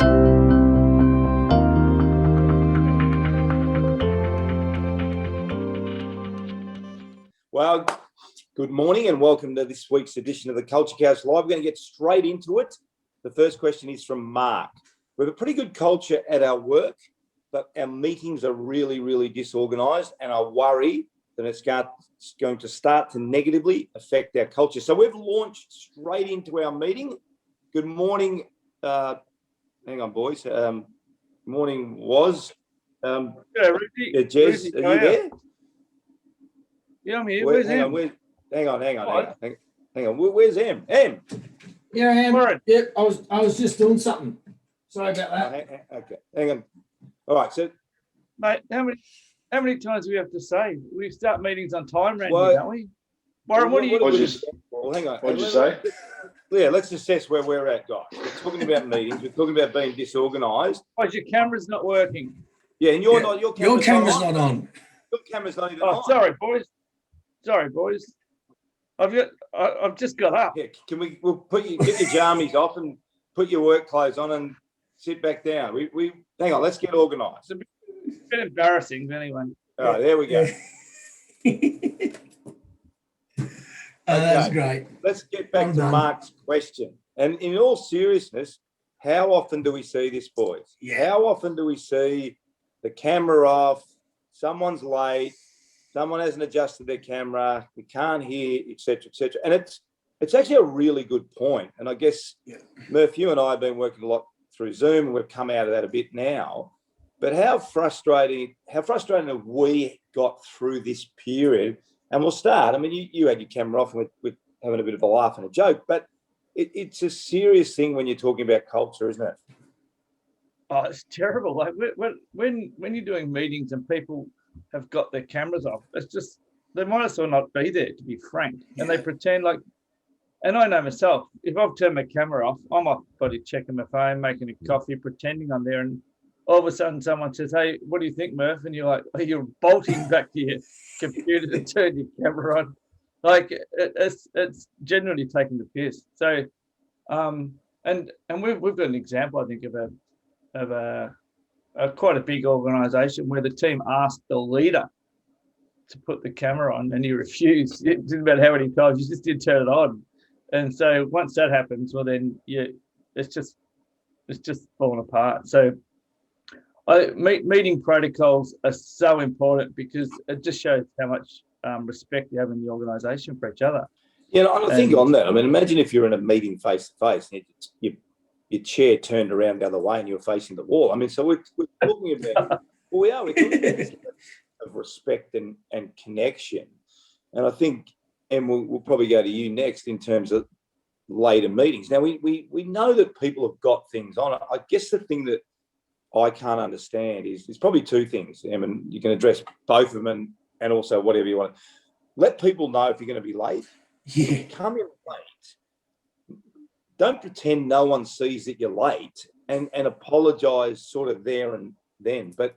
Well, good morning and welcome to this week's edition of the Culture Couch Live. We're going to get straight into it. The first question is from Mark. We have a pretty good culture at our work, but our meetings are really, really disorganised, and I worry that it's going to start to negatively affect our culture. So we've launched straight into our meeting. Good morning. Hang on, boys. Good morning, Woz. Yeah, Rudy. Jez, are you there? Yeah, I'm here. Where's Em? Hang on. Where's Em? Em? Yeah, I am. Warren. Yeah, I was just doing something. Sorry about that. Okay, hang on. All right, so Mate, how many times do we have to say? We start meetings on time around Well, here, don't we? Warren, what do you... hang on. What'd you say? Yeah, let's assess where we're at, guys. We're talking about meetings. We're talking about being disorganised. Oh, your camera's not working. Yeah, and you're not. Your camera's not on. Your camera's not even Oh, on. sorry, boys. I've just got up. Yeah, we'll put you, get your jammies off and put your work clothes on and sit back down. We hang on. Let's get organised. It's a bit embarrassing, but anyway. All right, there we go. That's great. Let's get back to Mark's question. And in all seriousness, how often do we see this, boys? Yeah. How often do we see the camera off, someone's late, someone hasn't adjusted their camera, we can't hear, etc., etc. And it's actually a really good point. And I guess, Murph, you and I have been working a lot through Zoom, and we've come out of that a bit now. But how frustrating have we got through this period? And we'll start. I mean, you had your camera off and we're having a bit of a laugh and a joke, but it's a serious thing when you're talking about culture, isn't it? Oh, it's terrible. Like when you're doing meetings and people have got their cameras off, it's just, they might as well not be there, to be frank. And they pretend like, and I know myself, if I've turned my camera off, I'm off body checking my phone, making a coffee, pretending I'm there, and all of a sudden someone says, "Hey, what do you think, Murph?" And you're like, you're bolting back to your computer to turn your camera on. Like it's genuinely taking the piss. So, and we've got an example, I think, of a quite a big organisation where the team asked the leader to put the camera on, and he refused. It didn't matter how many times, you just didn't turn it on. And so once that happens, well then it's just falling apart. So meeting protocols are so important because it just shows how much respect you have in the organisation for each other. Yeah, I think on that, I mean, imagine if you're in a meeting face to face and your chair turned around the other way and you're facing the wall. I mean, so we're talking about, we're talking about of respect and connection. And I think, and we'll probably go to you next in terms of later meetings. Now, we know that people have got things on. I guess the thing that I can't understand is probably two things, Em, and you can address both of them and also whatever you want. Let people know if you're going to be late. Yeah. If you come in late, don't pretend no one sees that you're late and apologise sort of there and then. But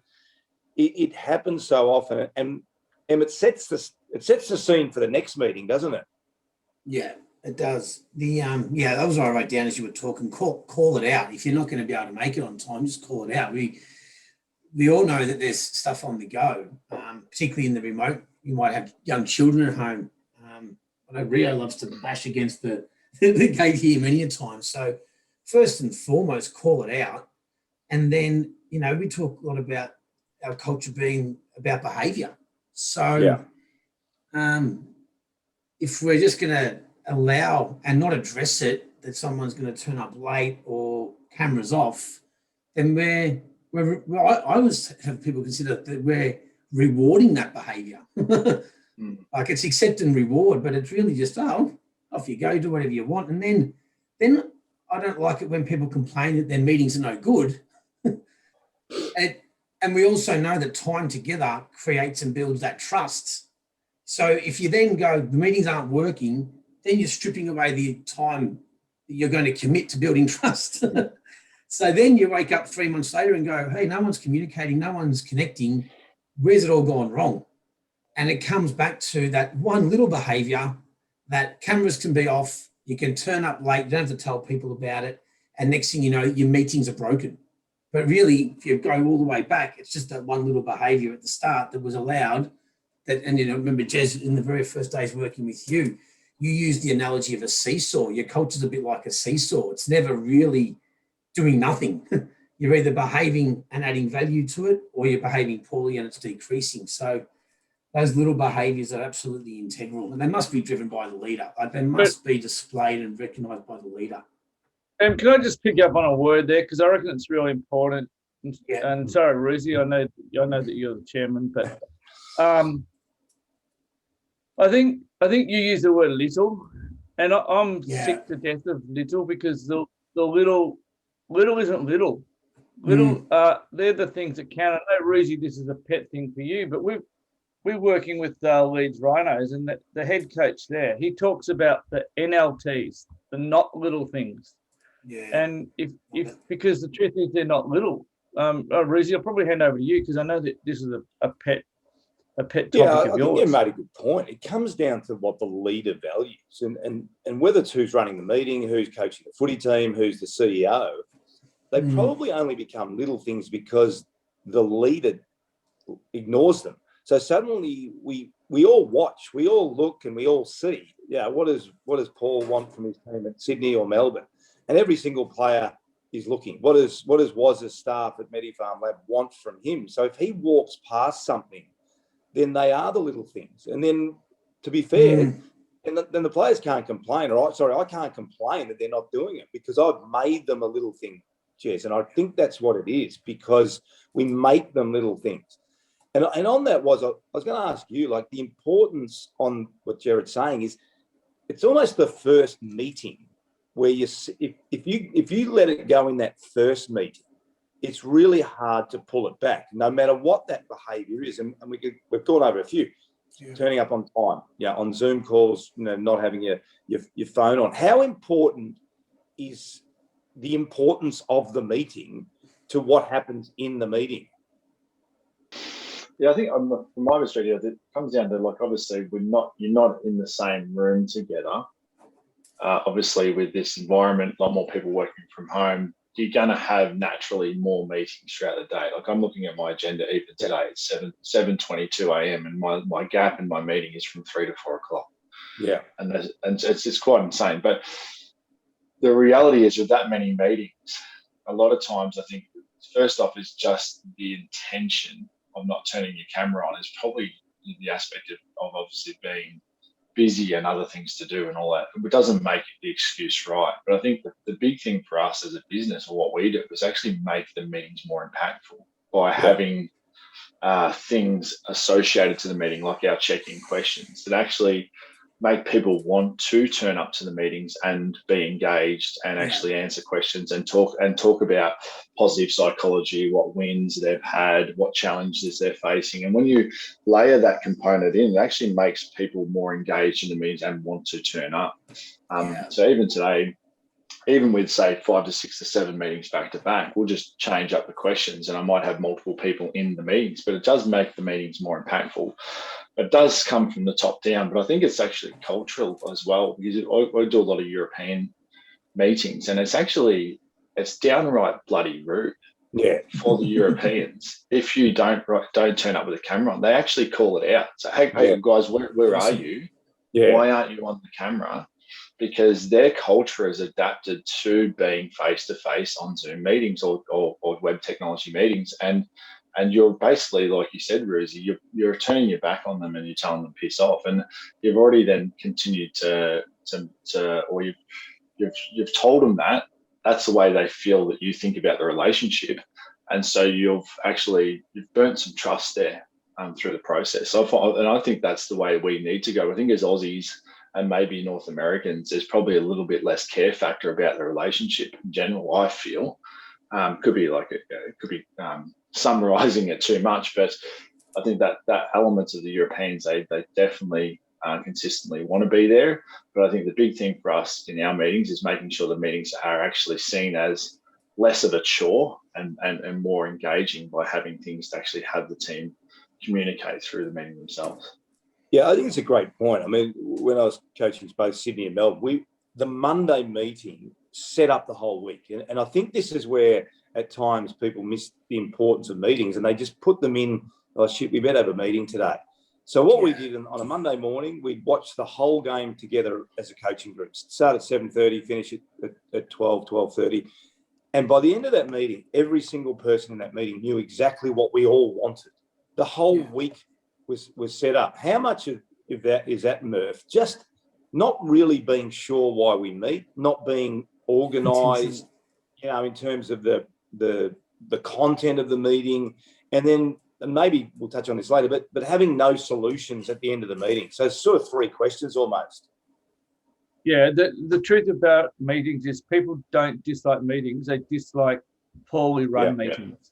it happens so often, and it sets the scene for the next meeting, doesn't it? Yeah, it does. That was what I wrote down as you were talking. Call it out. If you're not going to be able to make it on time, just call it out. We all know that there's stuff on the go, particularly in the remote. You might have young children at home. I know Rio loves to bash against the gate here many a time. So first and foremost, call it out. And then, we talk a lot about our culture being about behaviour. So if we're just going to allow and not address it, that someone's going to turn up late or cameras off, then I always have people consider that we're rewarding that behaviour. Like it's accept and reward, but it's really just, off you go, do whatever you want. And then I don't like it when people complain that their meetings are no good. And we also know that time together creates and builds that trust. So if you then go, the meetings aren't working, then you're stripping away the time that you're going to commit to building trust. So then you wake up 3 months later and go, hey, no one's communicating, no one's connecting. Where's it all gone wrong? And it comes back to that one little behaviour that cameras can be off, you can turn up late, you don't have to tell people about it, And next thing you know, your meetings are broken. But really, if you go all the way back, it's just that one little behaviour at the start that was allowed. That, and remember, Jez, in the very first days working with you, you used the analogy of a seesaw. Your culture's a bit like a seesaw. It's never really doing nothing. You're either behaving and adding value to it, or you're behaving poorly and it's decreasing. So those little behaviours are absolutely integral, and they must be driven by the leader. Like, they must be displayed and recognised by the leader. And can I just pick up on a word there, because I reckon it's really important. Yeah. And sorry, Ruzi, I know that you're the chairman, but I think you use the word little, and I'm sick to death of little, because the little isn't little. Little, they're the things that count. I know, Ruzi, this is a pet thing for you, but we're working with Leeds Rhinos, and the head coach there, he talks about the NLTs, the not little things. Yeah. And if because the truth is they're not little. Ruzi, I'll probably hand over to you, because I know that this is a pet topic of yours. I think you made a good point. It comes down to what the leader values, and whether it's who's running the meeting, who's coaching the footy team, who's the CEO. They probably only become little things because the leader ignores them. So suddenly we all watch, we all look, and we all see, what does Paul want from his team at Sydney or Melbourne? And every single player is looking. What does Waz's staff at Medifarm Lab want from him? So if he walks past something, then they are the little things. And then, to be fair, then the players can't complain. I can't complain that they're not doing it, because I've made them a little thing, Jez. And I think that's what it is, because we make them little things. And on that I was going to ask you, like, the importance on what Jared's saying is, it's almost the first meeting where if you let it go in that first meeting, it's really hard to pull it back, no matter what that behaviour is. And we've gone over a few. Turning up on time, on Zoom calls, not having your phone on. How important is the importance of the meeting to what happens in the meeting? Yeah, I think from my perspective, it comes down to, like, obviously you're not in the same room together. Obviously, with this environment, a lot more people working from home, you're going to have naturally more meetings throughout the day. Like, I'm looking at my agenda even today. It's 7:22 a.m. and my gap in my meeting is from 3 to 4 o'clock. Yeah, and it's quite insane. But the reality is, with that many meetings, a lot of times I think first off is just the intention of not turning your camera on is probably the aspect of obviously being busy and other things to do and all that. It doesn't make the excuse right. But I think the big thing for us as a business, or what we do, is actually make the meetings more impactful by having things associated to the meeting, like our check-in questions, that actually make people want to turn up to the meetings and be engaged and actually answer questions and talk about positive psychology, what wins they've had, what challenges they're facing. And when you layer that component in, it actually makes people more engaged in the meetings and want to turn up. So even today, even with, say, 5 to 6 to 7 meetings back to back, we'll just change up the questions, and I might have multiple people in the meetings, but it does make the meetings more impactful. It does come from the top down, but I think it's actually cultural as well, because I do a lot of European meetings, and it's downright bloody rude for the Europeans. If you don't turn up with a camera on, they actually call it out. So, hey guys, where are you? Why aren't you on the camera? Because their culture is adapted to being face-to-face on Zoom meetings or web technology meetings. And you're basically, like you said, Ruzi, you're turning your back on them and you're telling them piss off. And you've already then continued or you've told them that's the way they feel that you think about the relationship. And so you've burnt some trust there through the process. And I think that's the way we need to go. I think as Aussies and maybe North Americans, there's probably a little bit less care factor about the relationship in general, I feel. Could be summarizing it too much, but I think that elements of the Europeans, they definitely consistently want to be there. But I think the big thing for us in our meetings is making sure the meetings are actually seen as less of a chore and more engaging by having things to actually have the team communicate through the meeting themselves. Yeah, I think it's a great point. I mean, when I was coaching both Sydney and Melbourne, the Monday meeting set up the whole week. And I think this is where at times people miss the importance of meetings, and they just put them in, oh shit, we better have a meeting today. So what we did on a Monday morning, we'd watch the whole game together as a coaching group. Start at 7:30, finish at 12:30. And by the end of that meeting, every single person in that meeting knew exactly what we all wanted. The whole week was set up. How much of that is that, Murph? Just not really being sure why we meet, not being organised, in terms of the content of the meeting, and then maybe we'll touch on this later, but having no solutions at the end of the meeting. So it's sort of three questions almost. Yeah, the truth about meetings is people don't dislike meetings; they dislike poorly run meetings.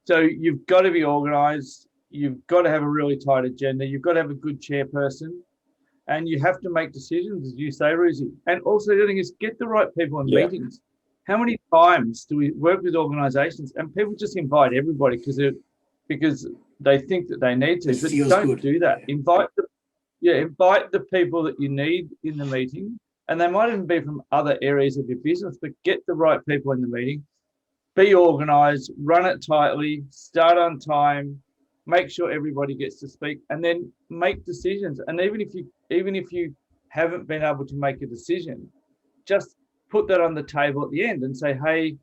So you've got to be organised. You've got to have a really tight agenda. You've got to have a good chairperson, and you have to make decisions, as you say, Ruzi. And also the other thing is get the right people in meetings. How many times do we work with organisations and people just invite everybody because they think that they need to? But don't do that. Invite the people that you need in the meeting, and they might even be from other areas of your business, but get the right people in the meeting. Be organised, run it tightly, start on time, make sure everybody gets to speak, and then make decisions. And even if you haven't been able to make a decision, just put that on the table at the end and say, hey,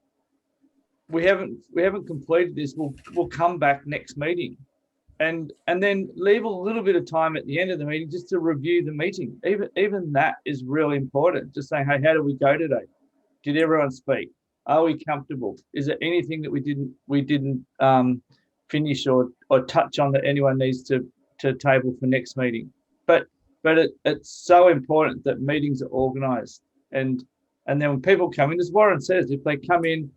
we haven't completed this. We'll come back next meeting. And then leave a little bit of time at the end of the meeting just to review the meeting. Even that is really important. Just saying, hey, how did we go today? Did everyone speak? Are we comfortable? Is there anything that we didn't finish or touch on that anyone needs to table for next meeting? But it's so important that meetings are organised. And then when people come in, as Warren says, if they come in,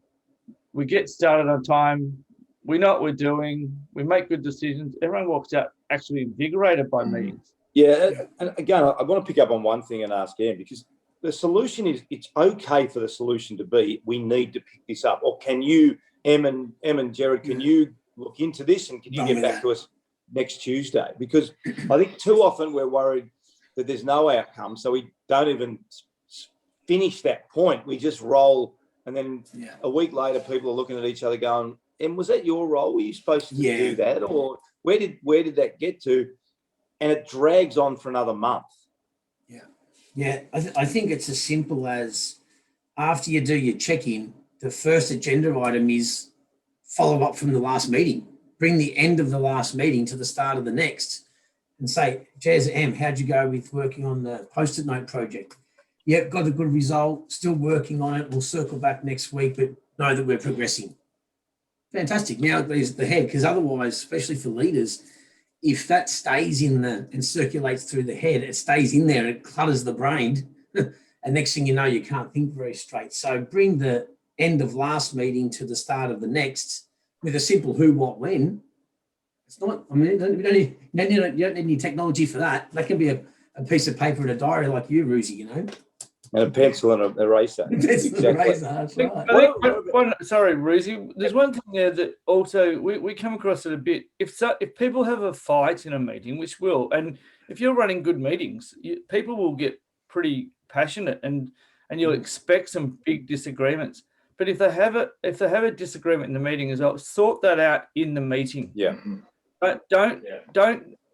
we get started on time, we know what we're doing, we make good decisions, everyone walks out actually invigorated by meetings. Yeah, and again, I want to pick up on one thing and ask Em, because the solution is, it's okay for the solution to be, we need to pick this up. Or can you, Em and Jared, can you look into this and can you get back to us next Tuesday? Because I think too often we're worried that there's no outcome, so we don't even finish that point. We just roll, and then a week later, people are looking at each other going, "Em, was that your role? Were you supposed to do that, or where did that get to?" And it drags on for another month. I think it's as simple as, after you do your check-in, the first agenda item is follow up from the last meeting. Bring the end of the last meeting to the start of the next, and say, Jazz, Em, how'd you go with working on the post-it note project? Yep, got a good result, still working on it. We'll circle back next week, but know that we're progressing. Fantastic. Now it leaves the head, because otherwise, especially for leaders, if that stays in and circulates through the head, it stays in there and it clutters the brain. And next thing you know, you can't think very straight. So bring the end of last meeting to the start of the next with a simple who, what, when. It's not, I mean, you don't need any technology for that. That can be a piece of paper and a diary like you, Ruzi, And a pencil and an eraser. Exactly. That's right. Sorry, Ruzi. There's one thing there that also we come across it a bit. If people have a fight in a meeting, which will, and if you're running good meetings, people will get pretty passionate, and you'll expect some big disagreements. But if they have a disagreement in the meeting as well, sort that out in the meeting. Yeah. But don't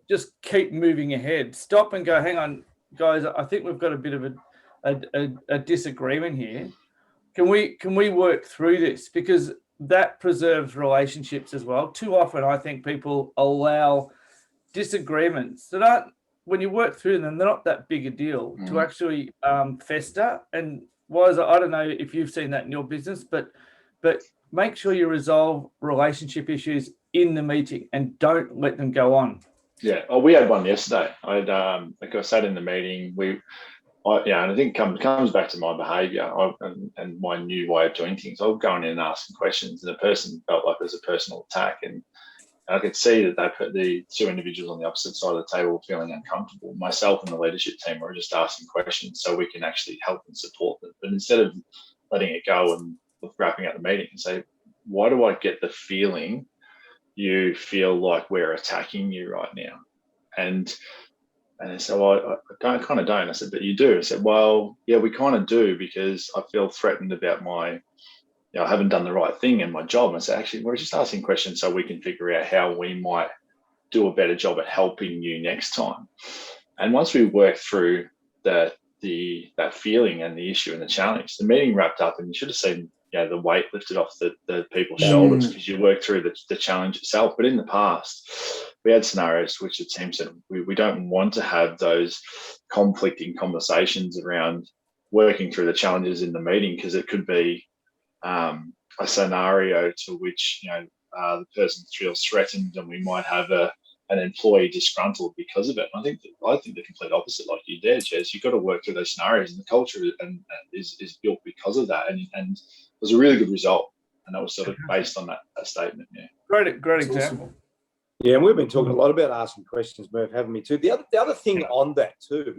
just keep moving ahead. Stop and go, hang on, guys, I think we've got a bit of a disagreement here. Can we work through this? Because that preserves relationships as well. Too often, I think people allow disagreements that aren't, when you work through them, they're not that big a deal to actually fester. And Wise, I don't know if you've seen that in your business, but make sure you resolve relationship issues in the meeting and don't let them go on. Yeah. Oh, we had one yesterday. I sat in the meeting. And I think it comes back to my behaviour and my new way of doing things. I'll go in and ask questions, and the person felt like there's a personal attack, and I could see that the two individuals on the opposite side of the table were feeling uncomfortable. Myself and the leadership team were just asking questions so we can actually help and support them. But instead of letting it go and wrapping up the meeting and say, why do I get the feeling you feel like we're attacking you right now? And And they said, well, I kind of don't. I said, but you do. I said, well, yeah, we kind of do, because I feel threatened about I haven't done the right thing in my job. And I said, actually, we're just asking questions so we can figure out how we might do a better job at helping you next time. And once we worked through that feeling and the issue and the challenge, the meeting wrapped up, and you should have seen the weight lifted off the people's shoulders, because you work through the challenge itself. But in the past, we had scenarios which the team said we don't want to have those conflicting conversations around working through the challenges in the meeting, because it could be a scenario to which the person feels threatened, and we might have an employee disgruntled because of it. And I think the complete opposite, like you did, Jez. You've got to work through those scenarios, and the culture is built because of that. And it was a really good result, and that was sort of based on that statement. Yeah, Great example. Yeah, and we've been talking a lot about asking questions, Murph, haven't we too? The other thing on that too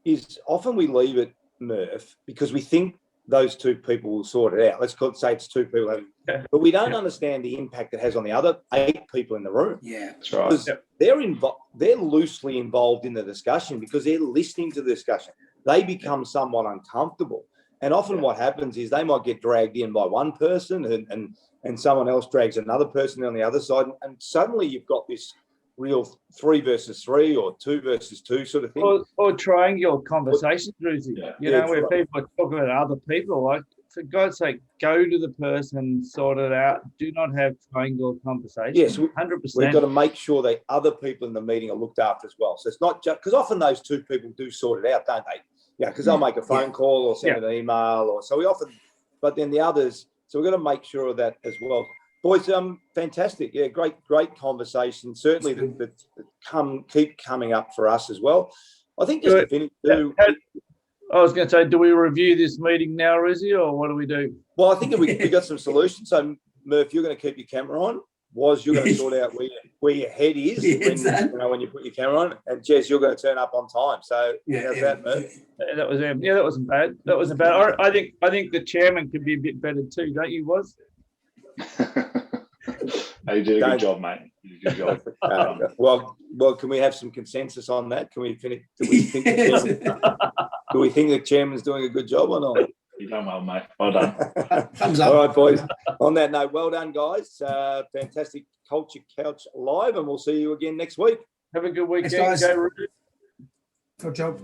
is often we leave it, Murph, because we think those two people will sort it out. Let's say it's two people, but we don't understand the impact it has on the other 8 people in the room. Yeah, that's right. Because they're loosely involved in the discussion, because they're listening to the discussion. They become somewhat uncomfortable, and often what happens is they might get dragged in by one person, and someone else drags another person on the other side, and suddenly you've got this real 3 versus 3 or 2 versus 2 sort of thing. Or triangular conversations, Ruthie. Where people are talking about other people. Like, for God's sake, go to the person, sort it out. Do not have triangular conversations. Yes, 100%. We've got to make sure that other people in the meeting are looked after as well. So it's not just because often those two people do sort it out, don't they? Yeah, because they'll make a phone call or send an email, or so we often. But then the others, so we've got to make sure of that as well. Boys, fantastic. Yeah, great conversation. Certainly that keep coming up for us as well. I think just to finish too. I was going to say, do we review this meeting now, Rizzy, or what do we do? Well, I think we got some solutions. So, Murph, you're going to keep your camera on. You're going to sort out where your head is when you put your camera on. And Jez, you're going to turn up on time. So how's that, Murph? That wasn't bad. That wasn't bad. I think the chairman could be a bit better too, don't you, Woz? You did a good job, mate. You did a good job. Well, can we have some consensus on that? Can we finish? Do we think the chairman's doing a good job or not? You've done well, mate. Well done. Thumbs up. All right, boys. On that note, well done, guys. Fantastic Culture Couch Live, and we'll see you again next week. Have a good weekend. Thanks, guys. Go, Ruth. Good job.